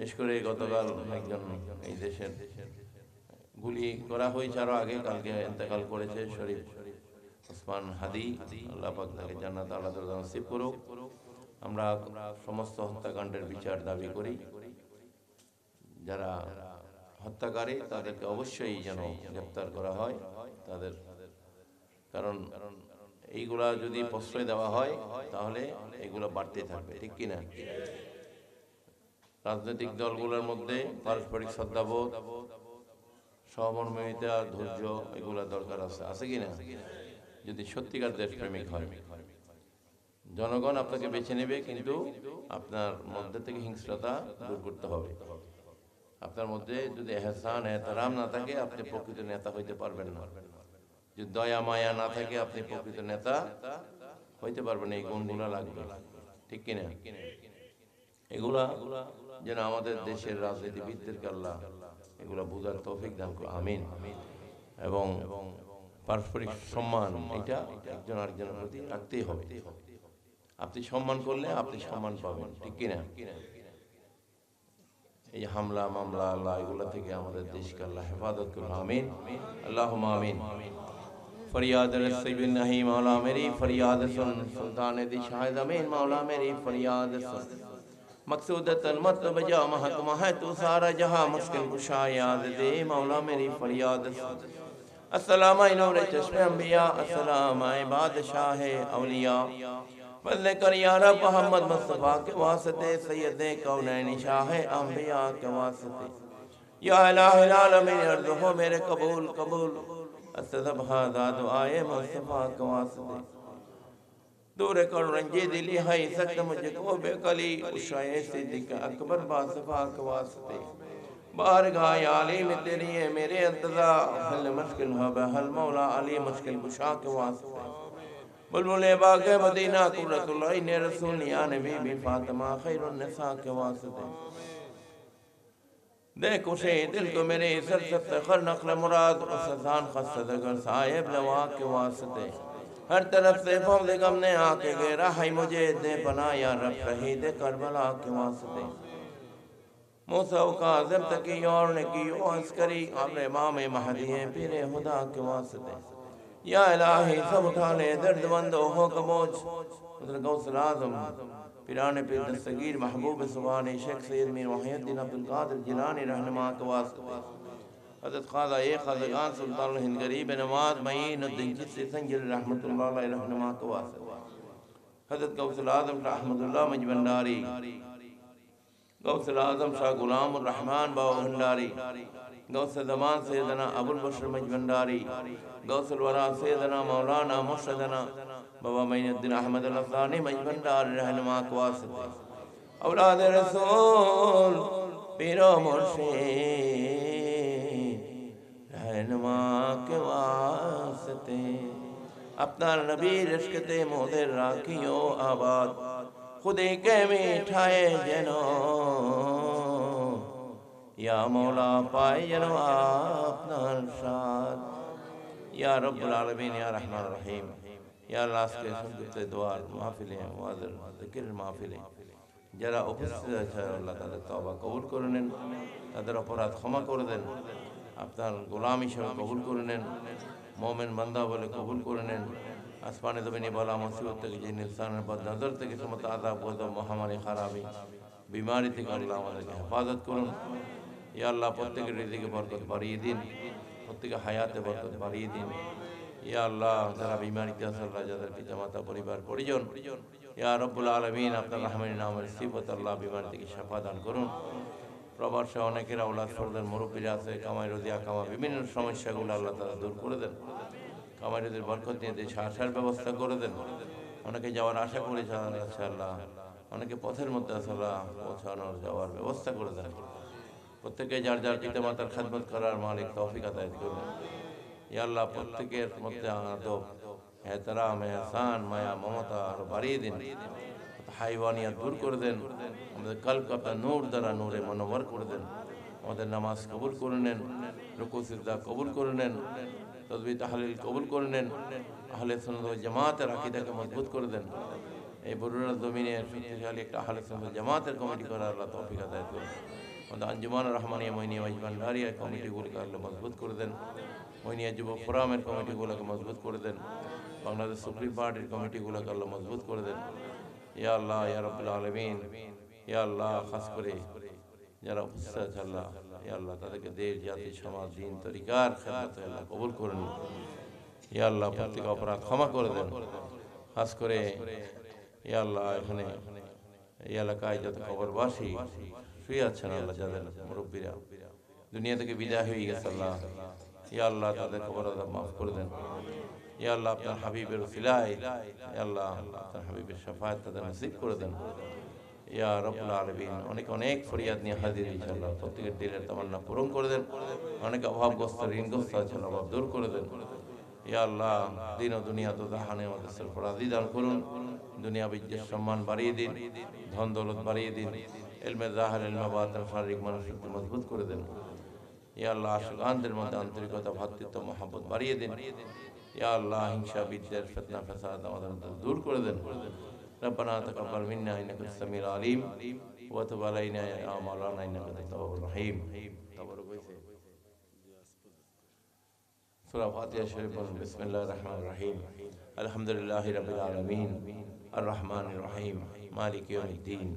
বিশেষ করে গতকাল একজন এই দেশের গুলি করা হয়েছে, আরো আগে কালকে ইন্তেকাল করেছে শরীফ ওসমান হাদি, আল্লাহ পাক তাকে জান্নাত আল্লাহ তাআলা নসিব করুক। আমরা সমস্ত হত্যাকাণ্ডের বিচার দাবি করি। যারা হত্যাকারী তাদেরকে অবশ্যই যেন গ্রেপ্তার করা হয় তাদের, কারণ এইগুলা যদি প্রশ্রয় দেওয়া হয় তাহলে এগুলো বাড়তে থাকবে, ঠিক কিনা? রাজনৈতিক দলগুলোর মধ্যে পারস্পরিক শ্রদ্ধাবোধ, সহমর্মিতা, ধৈর্য এগুলা দরকার আছে কিনা? যদি সত্যিকার দেশপ্রেমিক হয়, জনগণ আপনাকে বেছে নেবে, কিন্তু আপনার মধ্যে থেকে হিংস্রতা দূর করতে হবে। আপনার মধ্যে যদি এহসান এহতারাম না থাকে আপনি প্রকৃত নেতা হইতে পারবেন না। যদি দয়া মায়া না থাকে আপনি প্রকৃত নেতা হইতে পারবেন না। এই গুণগুলা লাগবে, ঠিক কিনা? এগুলা যেন আমাদের দেশের রাজনীতিবিদদেরকে আল্লাহ এগুলা বুঝার তৌফিক দান করুন, আমিন। এবং পারস্পরিক সম্মান এটা একজন আরেকজনের প্রতি রাখতেই হবে। আপনি সম্মান করলে আপনি সম্মান পাবেন, ঠিক কিনা? এই হামলা মামলা আল্লাহ এগুলা থেকে আমাদের দেশকে আল্লাহ হেফাজত করুন, আমিন, আল্লাহুম্মা আমিন। फरियाद रसीब नहीं मौला मेरी फरियाद सुन, सुल्तान दी शाहिद अमीन मौला मेरी फरियाद सुन। मकसूद तलमत बजा महकमा है तू सारा जहां, मुश्किल कुशा याद दे मौला मेरी फरियाद सुन। अस्सलाम नूर चश्मे अंबिया, अस्सलाम बादशाह औलिया, बल्ले कर या रब मोहम्मद मुस्तफा के वास्ते, सैयद कौनैन शाह अंबिया के वास्ते। या इलाहुल आलमीन अर्ज़ हो मेरे कबूल कबूल, अस्तज़ब हादा दुआए मुस्तफा के वास्ते। दूर कर रंजे दिली है सख्त मुझको बेकली, उशाए सिद्दीक अकबर बासफा के वास्ते। बारगाह आली में तेरी है मेरे इंतज़ा, हल मुश्किल हो बहल मौला अली मुश्किल कुशा के वास्ते। बुलबुले बाग़े मदीना कुर्रतुल ऐन रसूल या नबी बी फातिमा खैरुन निसा के वास्ते। देख उसे दिल को मेरे सर से फखर नखल मुराद, उसान खसदगर साहिब लवा के वास्ते। हर तरफ से फौज गम ने आके घेरा है मुझे, दे पना या रब शहीद करबला के वास्ते। मूसा काज़िम तकी और ने की ओ अस्करी, आपने इमाम महदी हैं पीरे खुदा के वास्ते। या इलाही सब उठा ले दर्दमंद हो कबोझ, हज़रत गौसुल आज़म पिराने पे दस्तगीर महबूब सुभानी शेख सैयद मीर मुहियुद्दीन अब्दुल कादिर जिलानी रहनुमा के वास्ते। हज़रत ख्वाजा खाज़ागान सुल्तान हिंद गरीब नवाज मईनुद्दीन चिश्ती संजल रहमतुल्लाह अलैह रहनुमा के वास्ते। हज़रत गौसुल आज़म शाह अहमदुल्लाह मजबंडारी, गौसुल आज़म शाह गुलाम उर रहमान बाबा भंडारी, गौसुल ज़मान सैयदना अबुल बशर मजबंडारी, गौसुल वरा सैयदना मौलाना मुर्शदना बाबा मईनुद्दीन अहमद अल-अफ़सानी मजबंडारी रहनुमा के वास्ते। औलाद रसूल पीरो मुर्शिद रहनुमा के वास्ते। अपना नबी रिश्कते मोदे राखियो आबाद, खुदे के मिठाए जनो, या मौला पाए जनो अपना इरशाद। या रब्बुल आलमीन या रहमान रहीम, या अल्लाह के सुनते दुआ महफिलें मुआज़्ज़र ज़िक्र महफिलें যারা উপস্থিত আছে আল্লাহ তাদের তওবা কবুল করে নেন, তাদের অপরাধ ক্ষমা করে দেন, আপনার গোলাম হিসেবে কবুল করে নেন, মোমেন বান্দা বলে কবুল করে নেন। আসমানে জমিনে বলা মুসিবত থেকে, যে ইনসানের বদ নজর থেকে, সমস্ত আযাব গজব মহামারী খারাপি বিমারি থেকে আল্লাহ আমাদেরকে হেফাজত করুন। ইয়া আল্লাহ প্রত্যেকের রিজিকে বরকত বাড়িয়ে দিন, প্রত্যেকের হায়াতে বরকত বাড়িয়ে দিন। ইয়া আল্লাহ যারা বিমারিতে আছে আল্লাহ, যাদের পিতামাতা পরিবার পরিজন, ইয়া রব্বুল আলামিন আপনার রহমানের নামের সিফত আল্লাহ বিমারি থেকে শিফা দান করুন। প্রবাসে অনেকের আওলাদ সরদের মুরব্বীরা আছে, কামাই রোজিয়া কামা বিভিন্ন সমস্যাগুলো আল্লাহ তারা দূর করে দেন। কামাই রোজির বরকত নিয়ে দেশে আসার ব্যবস্থা করে দেন। অনেকে যাওয়ার আশা করেছে আল্লাহ, অনেকে পথের মধ্যে আছে আল্লাহ, পৌঁছানোর যাওয়ার ব্যবস্থা করে দেন। প্রত্যেকে যার যার পিতামাতার খেদমত করার মালিক তৌফিক আতায় করুন। ইয়া আল্লাহ প্রত্যেকের মধ্যে আদব এহতারাম এহসান মায়া মমতা আরো বাড়িয়ে দিন, হাইওয়ানিয়াত দূর করে দেন। আমাদের কলব আপনার নূর দ্বারা নূরে মনোবর করে দেন। আমাদের নামাজ কবুল করে নেন, রুকু সিজদা কবুল করে নেন, তাসবিহ তাহলিল কবুল করে নেন। আহলে সুন্নাত ওয়াল জামাতের আকীদাকে মজবুত করে দেন। এই বরুণা জমিনে শক্তিশালী একটা আহলে সুন্নাত ওয়াল জামাতের কমিটি করার আল্লাহ তৌফিক আতায় করুন। আমাদের আঞ্জুমান রহমানিয়া মইনিয়া ভান্ডারিয়া কমিটিগুলোকে আল্লাহ মজবুত করে দেন, মইনিয়া যুব ফোরামের কমিটিগুলোকে মজবুত করে দেন, বাংলাদেশ সুপ্রিম পার্টির কমিটিগুলোকে আল্লাহ মজবুত করে দেন। ইয়া আল্লাহ ইয়া রাব্বুল আলামিন, ইয়া আল্লাহ খাস করে যারা উপস্থিত আছে আল্লাহ, ইয়া আল্লাহ তাদেরকে দেশ জাতি সমাজ দিন তরিকার খেদমতে আল্লাহ কবুল করুন। ইয়া আল্লাহ প্রত্যেক অপরাধ ক্ষমা করে দেন। খাস করে ইয়া আল্লাহ এখানে এই এলাকায় যত কবরবাসী শুয়ে আছেন আল্লাহ, যাদের মুরব্বীরা দুনিয়া থেকে বিদায় হয়ে গেছে আল্লাহ, ইয়া আল্লাহ তাদের কবর আযাব মাফ করে দেন। ইয়া আল্লাহ আপনার হাবিবের উসিলায় ইয়া আল্লাহ আপনার হাবিবের শাফায়াত তাদের নসিব করে দেন। ইয়া রাব্বুল আলামিন, অনেক অনেক ফরিয়াদ নিয়ে হাজির ইনশাআল্লাহ, প্রত্যেকের দিলের তামান্না পূরণ করে দেন। অনেক অভাবগ্রস্ত ঋণগ্রস্ত আছে অভাব দূর করে দেন। ইয়া আল্লাহ দিন ও দুনিয়া তো জাহানে আমাদের সরফরাজি দান করুন, দুনিয়া বিজ্ঞের সম্মান বাড়িয়ে দিন, ধন দৌলত বাড়িয়ে দিন, ইলমে জাহির ইলমে বাতিন শারীরিক মানসিক মজবুত করে দেন। ইয়া আল্লাহ আশিকানদের মধ্যে আন্তরিকতা ভ্রাতৃত্ব মহব্বত বাড়িয়ে দিন। ইয়া আল্লাহ হিংসা বিদ্বেষ ফিতনা ফাসাদ আমাদের মধ্যে দূর করে দেন। রব্বানা তাকাব্বাল মিন্না ইন্নাকা আস-সামিউল আলিম ওয়া তুব আলাইনা ইয়া মাওলানা ইন্নাকা আত-তাওয়াবুর রহিম। সূরা ফাতিহা শরীফ পড়ুন। বিসমিল্লাহির রহমানির রহিম। আলহামদুলিল্লাহি রাব্বিল আলামিন আর রহমানির রহিম মালিকি ইয়াউমিদ্দিন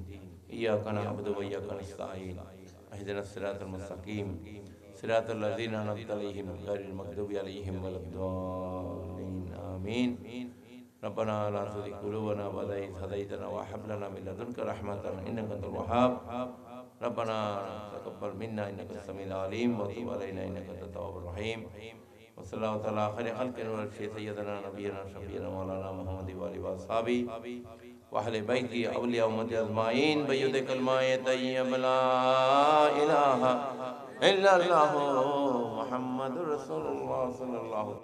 ইয়াকা না'বুদু ওয়া ইয়াকা নাস্তাঈন ইহদিনাস সিরাতাল মুস্তাকিম সিরাতাল লাযিনা আন'আমতা আলাইহিম গায়রিল মাগদুবি আলাইহিম ওয়ালাদ-দাল্লিন আমিন। ربنا لا تزغ قلوبنا بعد إذ هديتنا وهب لنا من لدنك رحمة إنك أنت الوهاب. ربنا تقبل منا إنك أنت السميع العليم وتب علينا إنك أنت التواب الرحيم. وصلى الله تعالى خير خلق ورسول سيدنا نبينا شفيعنا مولانا محمد وآله وأصحابه وأهل بيته أولياء أمته أجمعين بيد كلمة طيب لا إله إلا الله محمد رسول الله صلى الله عليه وسلم.